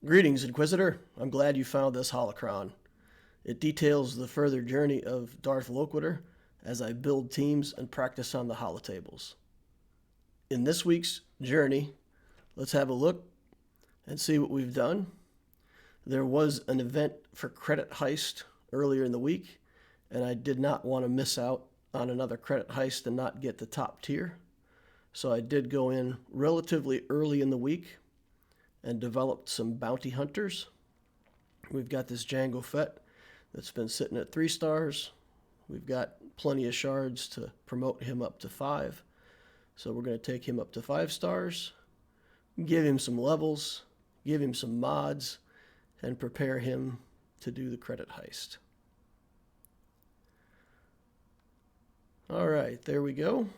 Greetings, Inquisitor. I'm glad you found this holocron. It details the further journey of Darth Loquitur as I build teams and practice on the holotables. In this week's journey, let's have a look and see what we've done. There was an event for credit heist earlier in the week, and I did not want to miss out on another credit heist and not get the top tier. So I did go in relatively early in the week and developed some bounty hunters. We've got this Jango Fett that's been sitting at 3 stars. We've got plenty of shards to promote him up to 5. So we're going to take him up to 5 stars, give him some levels, give him some mods, and prepare him to do the credit heist. All right, there we go.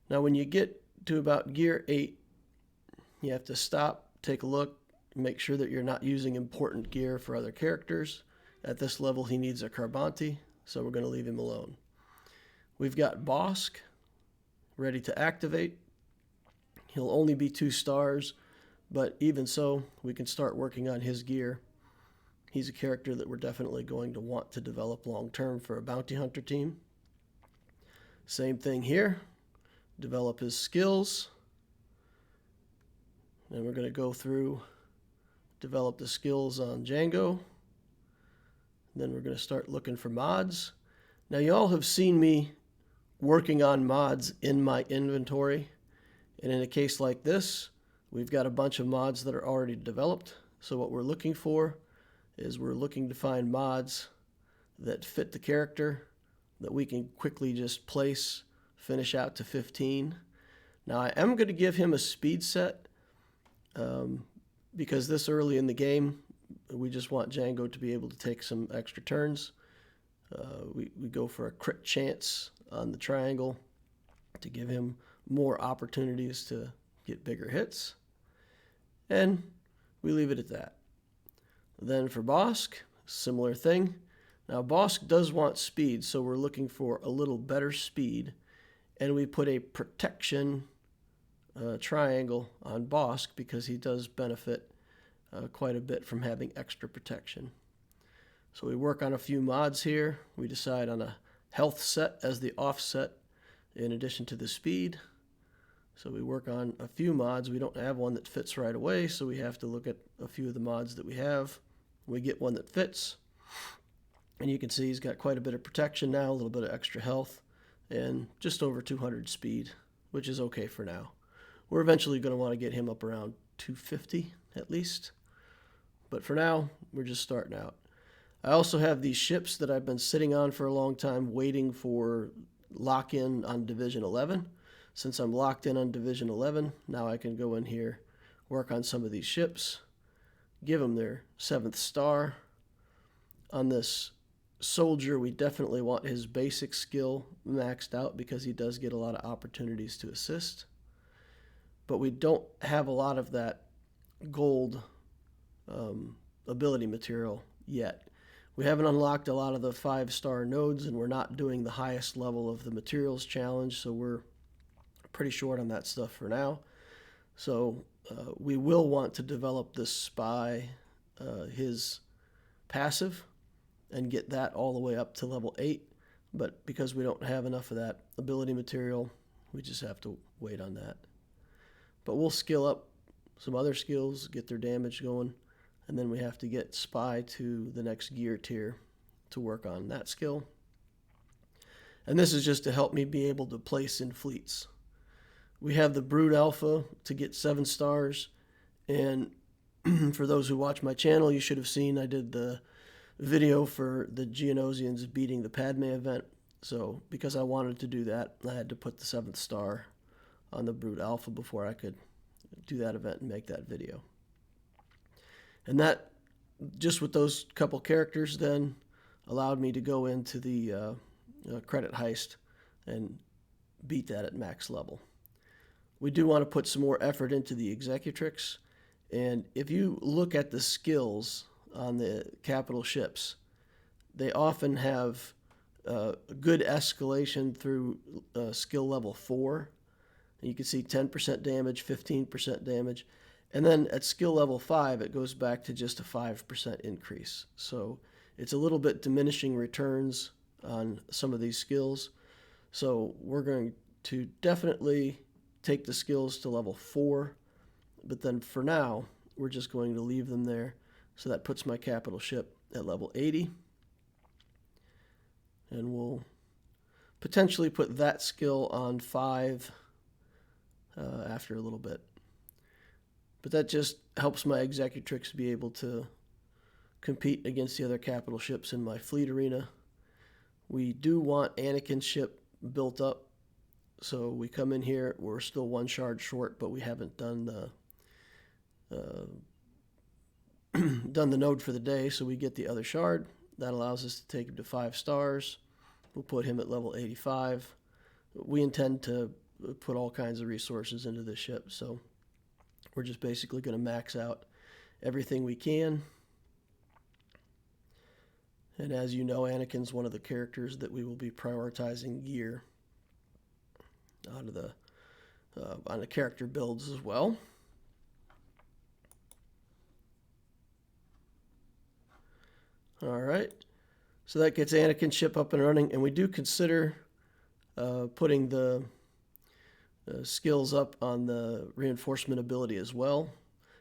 Now, when you get to about gear 8, you have to stop, take a look, make sure that you're not using important gear for other characters. At this level, he needs a Carbanti, so we're going to leave him alone. We've got Bosk ready to activate. He'll only be 2 stars, but even so, we can start working on his gear. He's a character that we're definitely going to want to develop long-term for a bounty hunter team. Same thing here. Develop his skills. And we're going to go through, develop the skills on Jango. Then we're going to start looking for mods. Now, you all have seen me working on mods in my inventory. And in a case like this, we've got a bunch of mods that are already developed. So what we're looking for is we're looking to find mods that fit the character, that we can quickly just place, finish out to 15. Now, I am going to give him a speed set because this early in the game, we just want Jango to be able to take some extra turns. We go for a crit chance on the triangle to give him more opportunities to get bigger hits. And we leave it at that. Then for Bosk, similar thing. Now, Bosk does want speed, so we're looking for a little better speed. And we put a protection triangle on Bosk because he does benefit quite a bit from having extra protection. So we work on a few mods here. We decide on a health set as the offset in addition to the speed. So we work on a few mods. We don't have one that fits right away, so we have to look at a few of the mods that we have. We get one that fits. And you can see he's got quite a bit of protection now, a little bit of extra health, and just over 200 speed, which is okay for now. We're eventually going to want to get him up around 250 at least. But for now, we're just starting out. I also have these ships that I've been sitting on for a long time waiting for lock-in on Division 11. Since I'm locked in on Division 11, now I can go in here, work on some of these ships, give them their 7th star. On this soldier, we definitely want his basic skill maxed out because he does get a lot of opportunities to assist. But we don't have a lot of that gold ability material yet. We haven't unlocked a lot of the 5-star nodes, and we're not doing the highest level of the materials challenge, so we're pretty short on that stuff for now. So we will want to develop this spy, his passive, and get that all the way up to level 8. But because we don't have enough of that ability material, we just have to wait on that. But we'll skill up some other skills, get their damage going, and then we have to get spy to the next gear tier to work on that skill. And this is just to help me be able to place in fleets. We have the Brood Alpha to get 7 stars, and for those who watch my channel, you should have seen I did the video for the Geonosians beating the Padme event. So because I wanted to do that, I had to put the 7th star on the Brood Alpha before I could do that event and make that video. And that, just with those couple characters, then allowed me to go into the credit heist and beat that at max level. We do want to put some more effort into the Executrix, and if you look at the skills on the capital ships, they often have good escalation through skill level 4. And you can see 10% damage, 15% damage. And then at skill level 5, it goes back to just a 5% increase. So it's a little bit diminishing returns on some of these skills. So we're going to definitely take the skills to level 4. But then for now, we're just going to leave them there. So that puts my capital ship at level 80. And we'll potentially put that skill on 5 after a little bit. But that just helps my Executrix be able to compete against the other capital ships in my fleet arena. We do want Anakin's ship built up. So we come in here, we're still 1 shard short, but we haven't done the done the node for the day, so we get the other shard. That allows us to take him to 5 stars. We'll put him at level 85. We intend to put all kinds of resources into this ship, so we're just basically going to max out everything we can. And as you know, Anakin's one of the characters that we will be prioritizing gear out of the on the character builds as well. All right, so that gets Anakin's ship up and running, and we do consider putting the skills up on the reinforcement ability as well.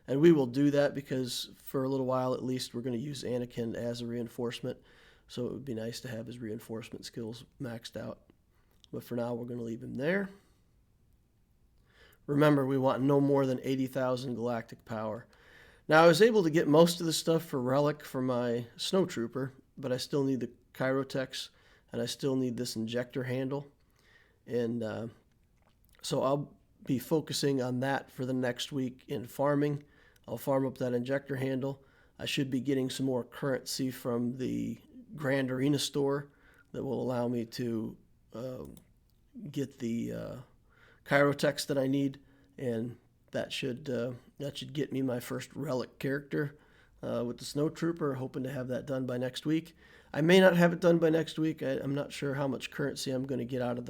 And we will do that because for a little while at least we're going to use Anakin as a reinforcement. So it would be nice to have his reinforcement skills maxed out. But for now we're going to leave him there. Remember, we want no more than 80,000 galactic power. Now I was able to get most of the stuff for Relic for my Snowtrooper, but I still need the Chirotex and I still need this injector handle. And so I'll be focusing on that for the next week in farming. I'll farm up that injector handle. I should be getting some more currency from the Grand Arena store that will allow me to get the Chirotex that I need, and that should get me my first Relic character with the Snowtrooper. Hoping to have that done by next week. I may not have it done by next week. I'm not sure how much currency I'm going to get out of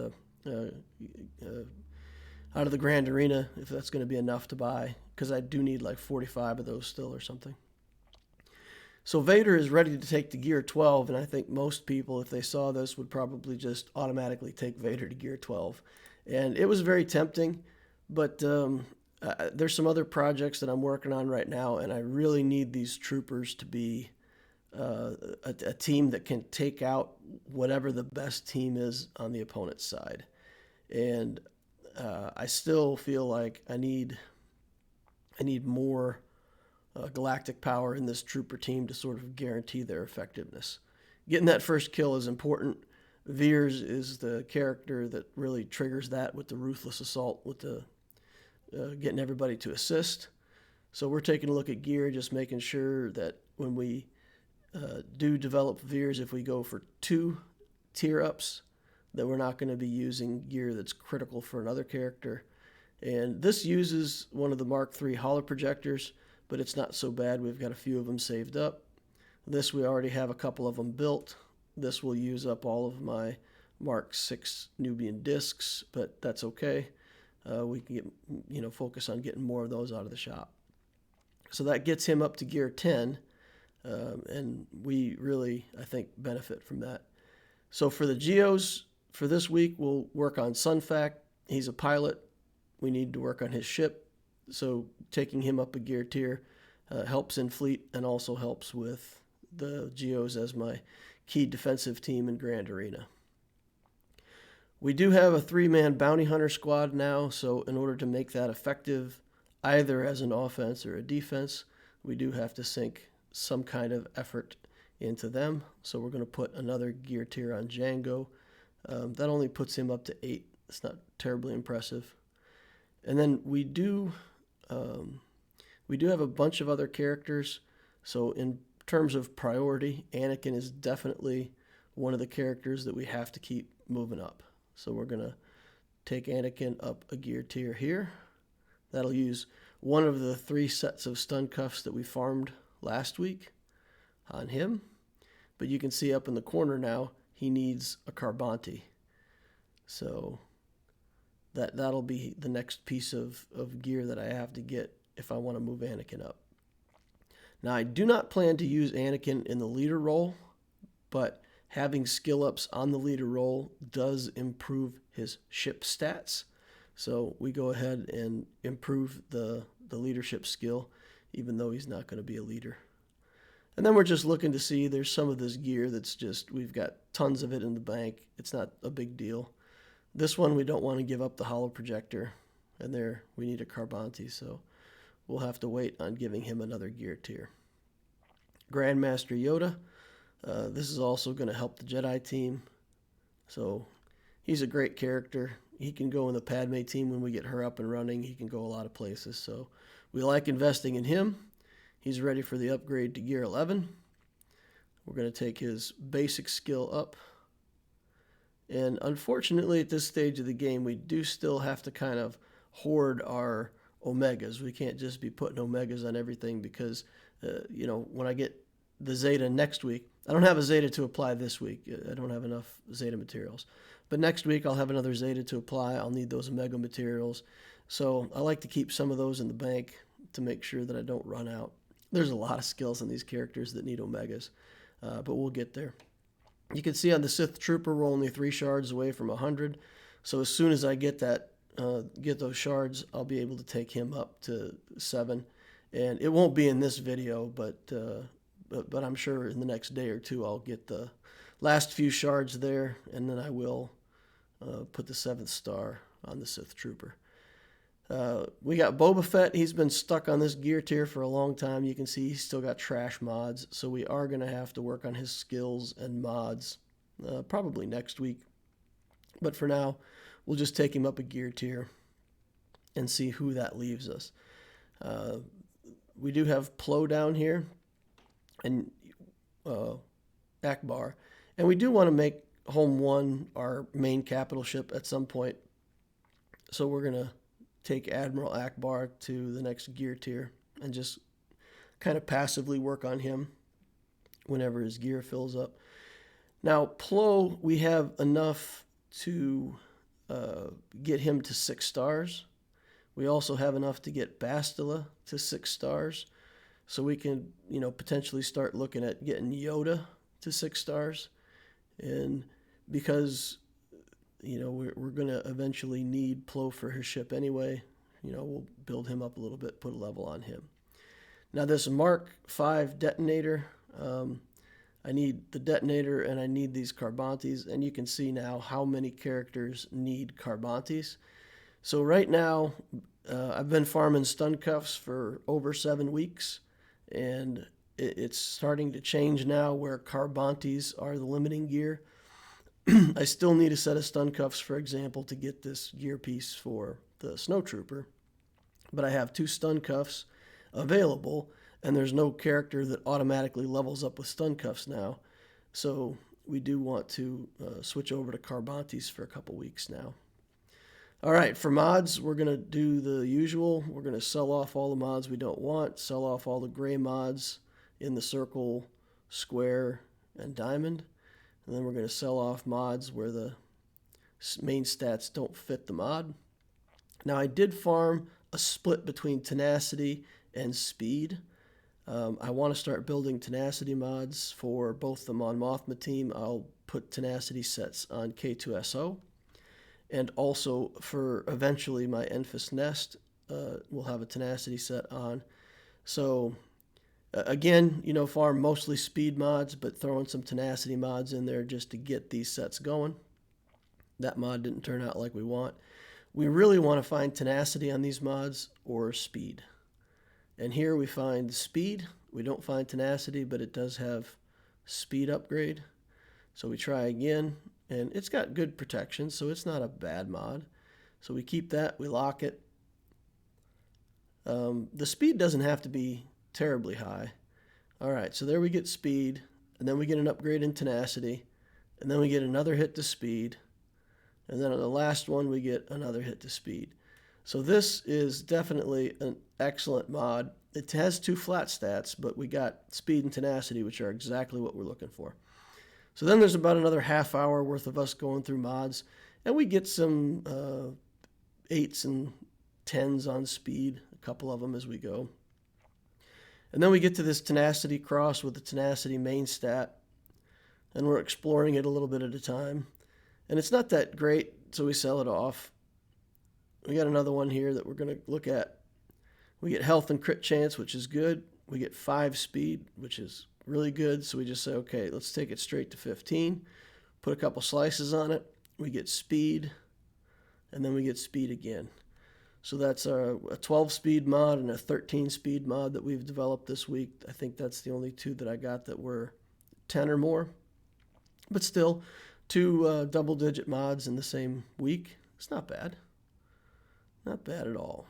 the Grand Arena, if that's going to be enough to buy, because I do need like 45 of those still or something. So Vader is ready to take to Gear 12, and I think most people, if they saw this, would probably just automatically take Vader to Gear 12. And it was very tempting, but there's some other projects that I'm working on right now, and I really need these troopers to be a team that can take out whatever the best team is on the opponent's side. And I still feel like I need more galactic power in this trooper team to sort of guarantee their effectiveness. Getting that first kill is important. Veers is the character that really triggers that with the ruthless assault, with the getting everybody to assist. So we're taking a look at gear, just making sure that when we do develop Veers, if we go for 2 tier ups, that we're not going to be using gear that's critical for another character. And this uses one of the Mark III holoprojectors, but it's not so bad. We've got a few of them saved up. This, we already have a couple of them built. This will use up all of my Mark VI Nubian discs, but that's okay. We can get, focus on getting more of those out of the shop. So that gets him up to Gear 10, and we really, I think, benefit from that. So for the Geos, for this week, we'll work on Sunfac. He's a pilot. We need to work on his ship. So taking him up a gear tier helps in fleet and also helps with the Geos as my key defensive team in Grand Arena. We do have a 3-man bounty hunter squad now, so in order to make that effective, either as an offense or a defense, we do have to sink some kind of effort into them. So we're going to put another gear tier on Django. That only puts him up to 8. It's not terribly impressive. And then we do have a bunch of other characters. So in terms of priority, Anakin is definitely one of the characters that we have to keep moving up. So we're going to take Anakin up a gear tier here. That'll use one of the 3 sets of stun cuffs that we farmed last week on him. But you can see up in the corner now, he needs a Carbonti. So that'll be the next piece of gear that I have to get if I want to move Anakin up. Now, I do not plan to use Anakin in the leader role, but having skill ups on the leader role does improve his ship stats. So we go ahead and improve the leadership skill, even though he's not going to be a leader. And then we're just looking to see, there's some of this gear that's just, we've got tons of it in the bank. It's not a big deal. This one, we don't want to give up the holo projector, and there we need a Carbonti, so we'll have to wait on giving him another gear tier. Grandmaster Yoda, this is also going to help the Jedi team. So he's a great character. He can go in the Padme team when we get her up and running. He can go a lot of places. So we like investing in him. He's ready for the upgrade to Gear 11. We're going to take his basic skill up. And unfortunately, at this stage of the game, we do still have to kind of hoard our Omegas. We can't just be putting Omegas on everything because, when I get the Zeta next week, I don't have a Zeta to apply this week. I don't have enough Zeta materials. But next week, I'll have another Zeta to apply. I'll need those Omega materials. So I like to keep some of those in the bank to make sure that I don't run out. There's a lot of skills in these characters that need Omegas, but we'll get there. You can see on the Sith Trooper, we're only 3 shards away from 100. So as soon as I get those shards, I'll be able to take him up to 7. And it won't be in this video, but I'm sure in the next day or two I'll get the last few shards there, and then I will put the 7th star on the Sith Trooper. We got Boba Fett. He's been stuck on this gear tier for a long time. You can see he's still got trash mods, so we are going to have to work on his skills and mods probably next week. But for now, we'll just take him up a gear tier and see who that leaves us. We do have Plo down here and Akbar, and we do want to make Home 1 our main capital ship at some point. So we're going to take Admiral Akbar to the next gear tier and just kind of passively work on him whenever his gear fills up. Now, Plo, we have enough to get him to 6 stars. We also have enough to get Bastila to 6 stars. So we can, potentially start looking at getting Yoda to 6 stars. And because we're going to eventually need Plo for his ship anyway. We'll build him up a little bit, put a level on him. Now this Mark V detonator, I need the detonator and I need these Carbontis, and you can see now how many characters need Carbontis. So right now, I've been farming stun cuffs for over 7 weeks, and it's starting to change now where Carbontis are the limiting gear. I still need a set of stun cuffs, for example, to get this gear piece for the Snowtrooper. But I have 2 stun cuffs available, and there's no character that automatically levels up with stun cuffs now. So we do want to switch over to Carbontis for a couple weeks now. All right, for mods, we're going to do the usual. We're going to sell off all the mods we don't want, sell off all the gray mods in the circle, square, and diamond. And then we're going to sell off mods where the main stats don't fit the mod. Now, I did farm a split between tenacity and speed. I want to start building tenacity mods for both the Mon Mothma team. I'll put tenacity sets on K2SO. And also for eventually my Enfys Nest, we'll have a tenacity set on. So again, farm mostly speed mods, but throwing some tenacity mods in there just to get these sets going. That mod didn't turn out like we want. We really want to find tenacity on these mods or speed. And here we find speed. We don't find tenacity, but it does have speed upgrade. So we try again, and it's got good protection, so it's not a bad mod. So we keep that, we lock it. The speed doesn't have to be terribly high. All right, so there we get speed, and then we get an upgrade in tenacity, and then we get another hit to speed, and then on the last one we get another hit to speed. So this is definitely an excellent mod. It has 2 flat stats, but we got speed and tenacity, which are exactly what we're looking for. So then there's about another half hour worth of us going through mods, and we get some 8s and 10s on speed, a couple of them as we go. And then we get to this tenacity cross with the tenacity main stat, and we're exploring it a little bit at a time. And it's not that great, so we sell it off. We got another one here that we're going to look at. We get health and crit chance, which is good. We get 5 speed, which is really good. So we just say, okay, let's take it straight to 15. Put a couple slices on it. We get speed, and then we get speed again. So that's a 12-speed mod and a 13-speed mod that we've developed this week. I think that's the only two that I got that were 10 or more. But still, 2 double-digit mods in the same week. It's not bad. Not bad at all.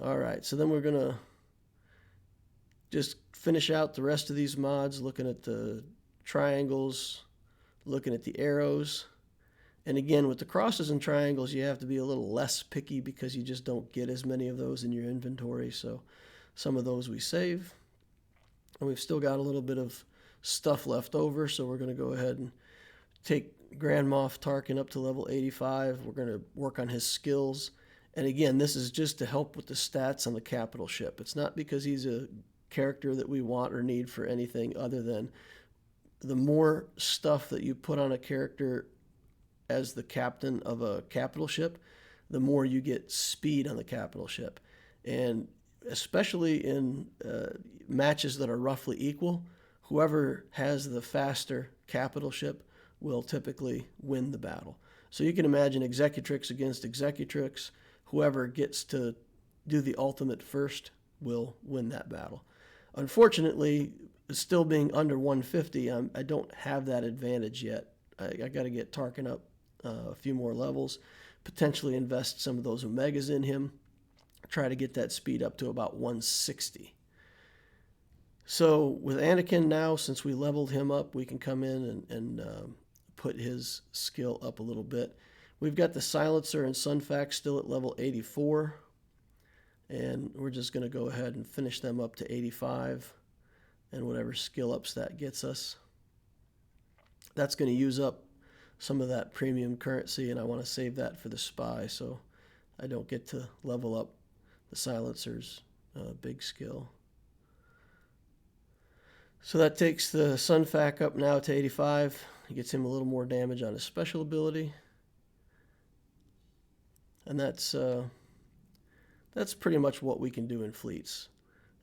All right, so then we're going to just finish out the rest of these mods, looking at the triangles, looking at the arrows. And again, with the crosses and triangles, you have to be a little less picky because you just don't get as many of those in your inventory. So some of those we save. And we've still got a little bit of stuff left over, so we're going to go ahead and take Grand Moff Tarkin up to level 85. We're going to work on his skills. And again, this is just to help with the stats on the capital ship. It's not because he's a character that we want or need for anything other than the more stuff that you put on a character as the captain of a capital ship, the more you get speed on the capital ship. And especially in matches that are roughly equal, whoever has the faster capital ship will typically win the battle. So you can imagine Executrix against Executrix. Whoever gets to do the ultimate first will win that battle. Unfortunately, still being under 150, I don't have that advantage yet. I got to get Tarkin up a few more levels, potentially invest some of those Omegas in him, try to get that speed up to about 160. So with Anakin now, since we leveled him up, we can come in and put his skill up a little bit. We've got the Silencer and Sunfac still at level 84, and we're just going to go ahead and finish them up to 85, and whatever skill ups that gets us. That's going to use up some of that premium currency, and I want to save that for the Spy, so I don't get to level up the Silencer's big skill. So that takes the Sunfac up now to 85. It gets him a little more damage on his special ability. And that's pretty much what we can do in fleets.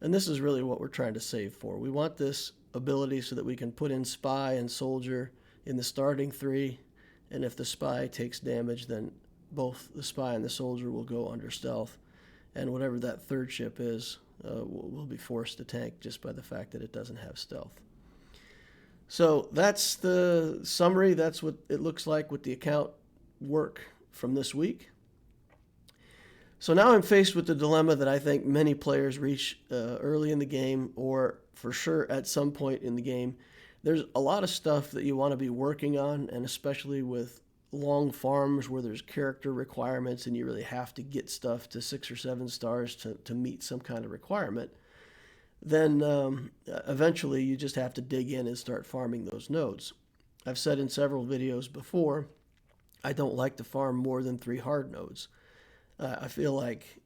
And this is really what we're trying to save for. We want this ability so that we can put in Spy and Soldier in the starting 3. And if the Spy takes damage, then both the Spy and the Soldier will go under stealth. And whatever that third ship is, will be forced to tank just by the fact that it doesn't have stealth. So that's the summary. That's what it looks like with the account work from this week. So now I'm faced with the dilemma that I think many players reach early in the game, or for sure at some point in the game. There's a lot of stuff that you want to be working on, and especially with long farms where there's character requirements and you really have to get stuff to 6 or 7 stars to meet some kind of requirement, then eventually you just have to dig in and start farming those nodes. I've said in several videos before, I don't like to farm more than 3 hard nodes. I feel like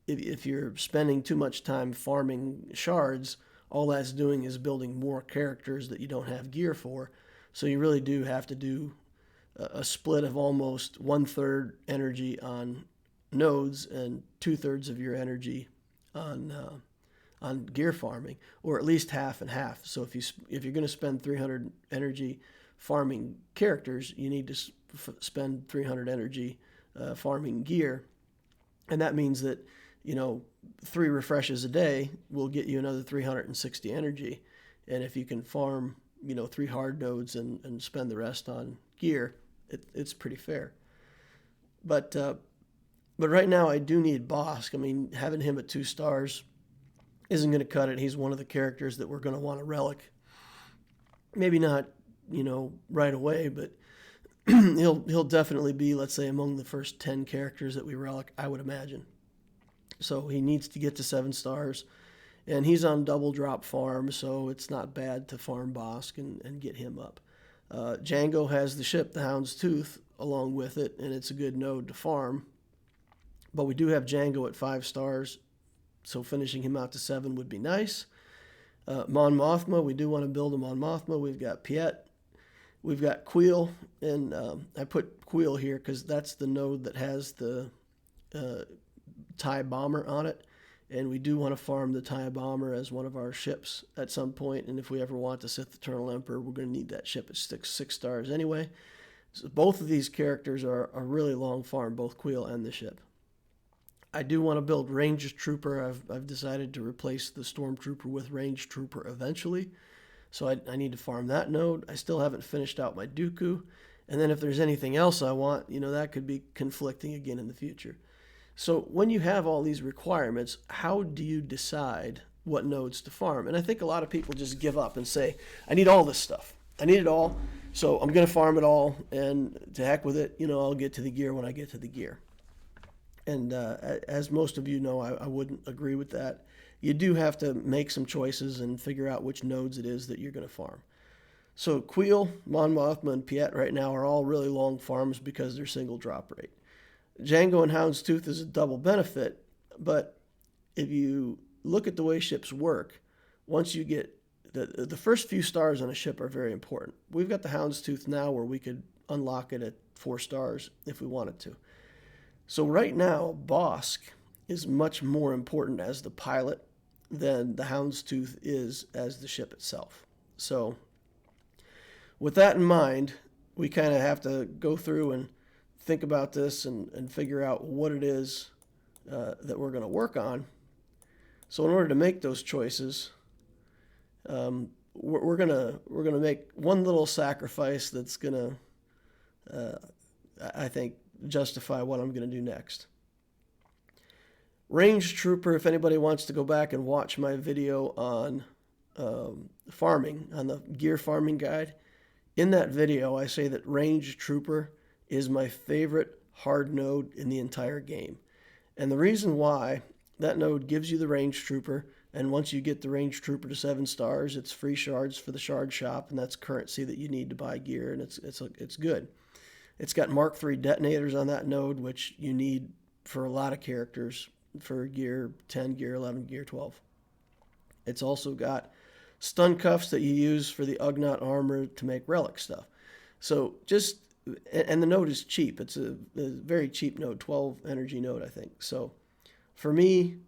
if you're spending too much time farming shards, all that's doing is building more characters that you don't have gear for. So you really do have to do a split of almost 1/3 energy on nodes and 2/3 of your energy on gear farming, or at least half and half. So if you're going to spend 300 energy farming characters, you need to spend 300 energy farming gear. And that means that, 3 refreshes a day will get you another 360 energy. And if you can farm, 3 hard nodes and spend the rest on gear, it's pretty fair. But right now I do need Bosk. I mean, having him at 2 stars isn't going to cut it. He's one of the characters that we're going to want to relic. Maybe not, right away, but he'll definitely be, let's say, among the first 10 characters that we relic, I would imagine. So he needs to get to 7 stars, and he's on double drop farm, so it's not bad to farm Bosk and get him up. Django has the ship, the Houndstooth, along with it, and it's a good node to farm. But we do have Django at 5 stars, so finishing him out to 7 would be nice. Mon Mothma, we do want to build a Mon Mothma. We've got Piet. We've got Queel, and I put Queel here because that's the node that has the TIE Bomber on it. And we do want to farm the TIE Bomber as one of our ships at some point. And if we ever want to Sith Eternal Emperor, we're going to need that ship at 6 stars anyway. So both of these characters are a really long farm, both Queel and the ship. I do want to build Range Trooper. I've decided to replace the Stormtrooper with Range Trooper eventually. So I need to farm that node. I still haven't finished out my Dooku. And then if there's anything else I want, that could be conflicting again in the future. So when you have all these requirements, how do you decide what nodes to farm? And I think a lot of people just give up and say, I need all this stuff. I need it all, so I'm going to farm it all, and to heck with it, I'll get to the gear when I get to the gear. And as most of you know, I wouldn't agree with that. You do have to make some choices and figure out which nodes it is that you're going to farm. So Queel, Mon Mothma, and Piet right now are all really long farms because they're single drop rate. Django and Houndstooth is a double benefit, but if you look at the way ships work, once you get the first few stars on a ship are very important. We've got the Houndstooth now where we could unlock it at 4 stars if we wanted to. So right now, Bossk is much more important as the pilot than the Houndstooth is as the ship itself. So with that in mind, we kind of have to go through and think about this and figure out what it is that we're going to work on. So in order to make those choices, we're gonna make one little sacrifice that's gonna, I think, justify what I'm gonna do next. Range Trooper. If anybody wants to go back and watch my video on farming, on the gear farming guide, in that video I say that Range Trooper is my favorite hard node in the entire game. And the reason why, that node gives you the Range Trooper, and once you get the Range Trooper to 7 stars, it's free shards for the shard shop, and that's currency that you need to buy gear, and it's good. It's got Mark III detonators on that node, which you need for a lot of characters for gear 10, gear 11, gear 12. It's also got stun cuffs that you use for the Ugnaught armor to make relic stuff. So and the node is cheap. It's a very cheap node, 12 energy node, I think. So for me,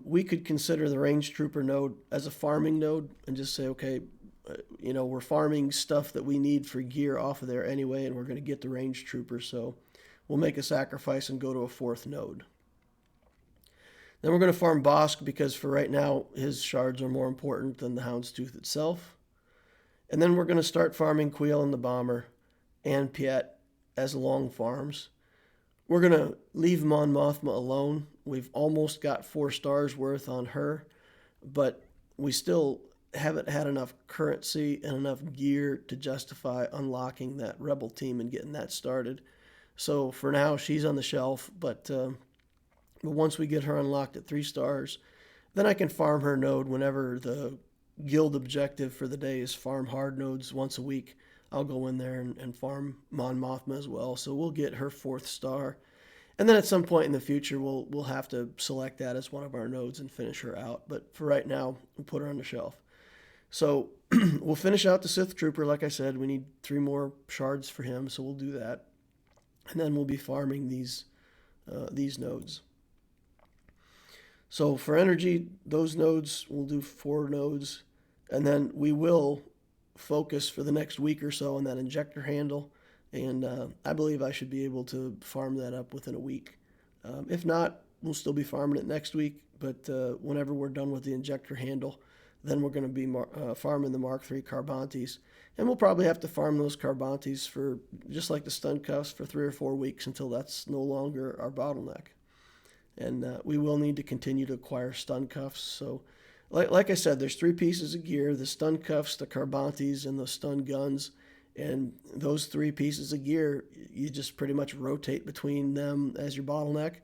we could consider the Range Trooper node as a farming node and just say, okay, we're farming stuff that we need for gear off of there anyway, and we're going to get the Range Trooper, so we'll make a sacrifice and go to a 4th node. Then we're going to farm Bossk because for right now, his shards are more important than the Houndstooth itself. And then we're going to start farming Queel and the Bomber and Piet as long farms. We're going to leave Mon Mothma alone. We've almost got 4 stars worth on her, but we still haven't had enough currency and enough gear to justify unlocking that Rebel team and getting that started. So for now, she's on the shelf, but once we get her unlocked at 3 stars, then I can farm her node whenever the guild objective for the day is farm hard nodes once a week. I'll go in there and farm Mon Mothma as well. So we'll get her 4th star. And then at some point in the future, we'll have to select that as one of our nodes and finish her out. But for right now, we'll put her on the shelf. So we'll finish out the Sith Trooper. Like I said, we need 3 more shards for him, so we'll do that. And then we'll be farming these nodes. So for energy, those nodes, we'll do 4 nodes. And then we will focus for the next week or so on that injector handle. And I believe I should be able to farm that up within a week. If not, we'll still be farming it next week. But whenever we're done with the injector handle, then we're going to be farming the Mark III Carbantes. And we'll probably have to farm those Carbantes for, just like the stun cuffs, for 3 or 4 weeks until that's no longer our bottleneck. And we will need to continue to acquire stun cuffs. So like I said, there's 3 pieces of gear: the stun cuffs, the Carbantes, and the stun guns. And those 3 pieces of gear, you just pretty much rotate between them as your bottleneck.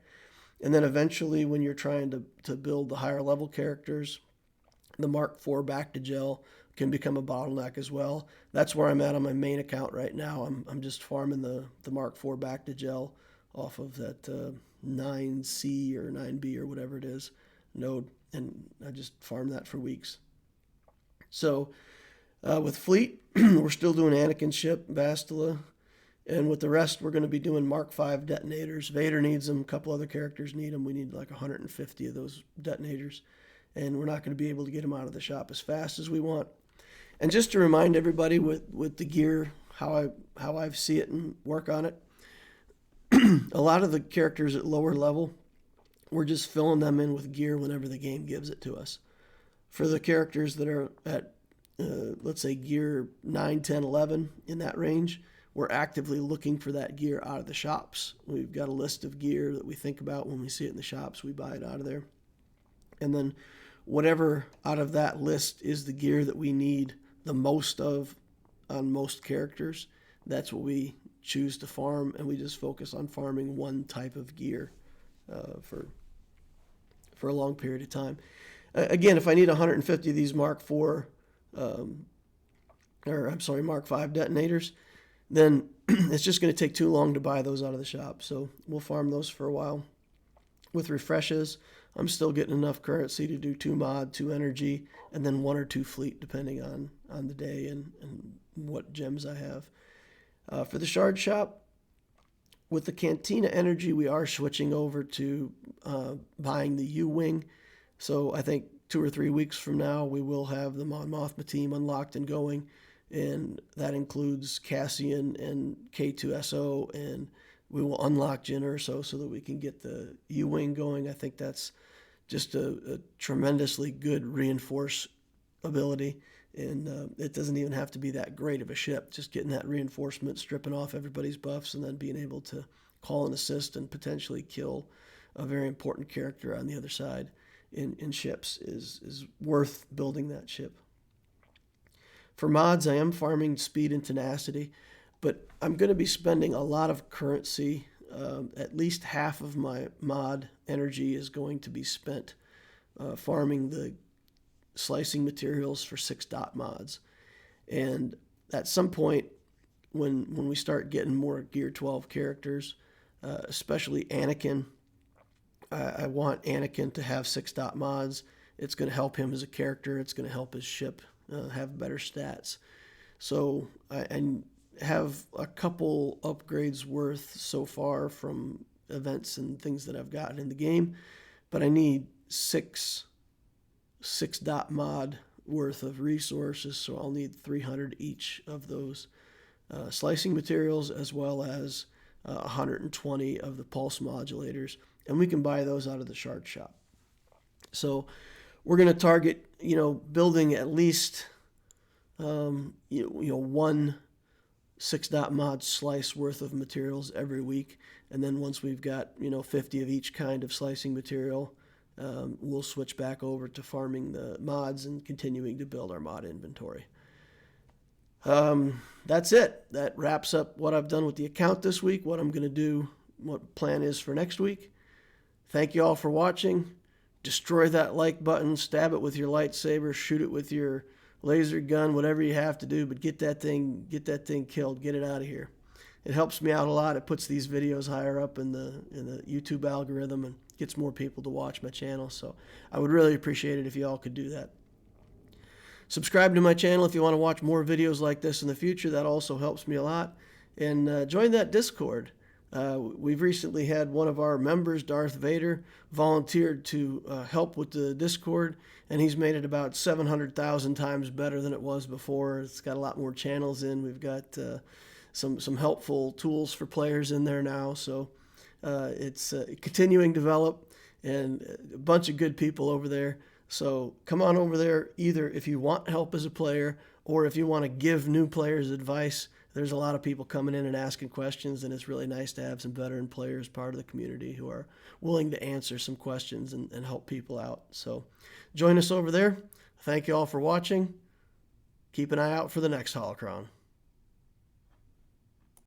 And then eventually, when you're trying to build the higher level characters, the Mark IV back to gel, can become a bottleneck as well. That's where I'm at on my main account right now. I'm just farming the Mark IV back to gel off of that 9C or 9B or whatever it is node, and I just farm that for weeks. So with fleet, we're still doing Anakin ship, Bastila, and with the rest, we're going to be doing Mark V detonators. Vader needs them. A couple other characters need them. We need like 150 of those detonators, and we're not going to be able to get them out of the shop as fast as we want. And just to remind everybody with the gear, how I see it and work on it, a lot of the characters at lower level, we're just filling them in with gear whenever the game gives it to us. For the characters that are at, let's say, gear 9, 10, 11, in that range, we're actively looking for that gear out of the shops. We've got a list of gear that we think about when we see it in the shops. We buy it out of there. And then whatever out of that list is the gear that we need the most of on most characters, that's what we choose to farm, and we just focus on farming one type of gear for a long period of time. Again, if I need 150 of these Mark IV, Mark V detonators, then it's just going to take too long to buy those out of the shop. So we'll farm those for a while. With refreshes, I'm still getting enough currency to do 2 mod, 2 energy, and then 1 or 2 fleet, depending on the day and what gems I have. For the shard shop, with the Cantina energy, we are switching over to buying the U-Wing. So I think 2 or 3 weeks from now, we will have the Mon Mothma team unlocked and going. And that includes Cassian and K2SO, and we will unlock Jyn Erso so that we can get the U-Wing going. I think that's just a tremendously good reinforce ability, and it doesn't even have to be that great of a ship. Just getting that reinforcement, stripping off everybody's buffs, and then being able to call an assist and potentially kill a very important character on the other side in ships is worth building that ship. For mods, I am farming speed and tenacity, but I'm going to be spending a lot of currency. At least half of my mod energy is going to be spent farming the slicing materials for 6-dot mods. And at some point, when we start getting more Gear 12 characters, especially Anakin, I want Anakin to have 6-dot mods. It's going to help him as a character. It's going to help his ship have better stats. So I have a couple upgrades worth so far from events and things that I've gotten in the game, but I need 6-dot mod worth of resources, so I'll need 300 each of those slicing materials, as well as 120 of the pulse modulators, and we can buy those out of the shard shop. So we're going to target, building at least, one 6-dot mod slice worth of materials every week. And then once we've got, 50 of each kind of slicing material, we'll switch back over to farming the mods and continuing to build our mod inventory. That's it. That wraps up what I've done with the account this week, what I'm going to do, what plan is for next week. Thank you all for watching. Destroy that like button, stab it with your lightsaber, shoot it with your laser gun, whatever you have to do, but get that thing killed, get it out of here. It helps me out a lot. It puts these videos higher up in the YouTube algorithm and gets more people to watch my channel. So I would really appreciate it if you all could do that. Subscribe to my channel if you want to watch more videos like this in the future. That also helps me a lot. And join that Discord. We've recently had one of our members, Darth Vader, volunteered to help with the Discord, and he's made it about 700,000 times better than it was before. It's got a lot more channels in. We've got some helpful tools for players in there now, so it's continuing to develop, and a bunch of good people over there. So come on over there, either if you want help as a player or if you want to give new players advice. There's a lot of people coming in and asking questions, and it's really nice to have some veteran players part of the community who are willing to answer some questions and help people out. So join us over there. Thank you all for watching. Keep an eye out for the next Holocron.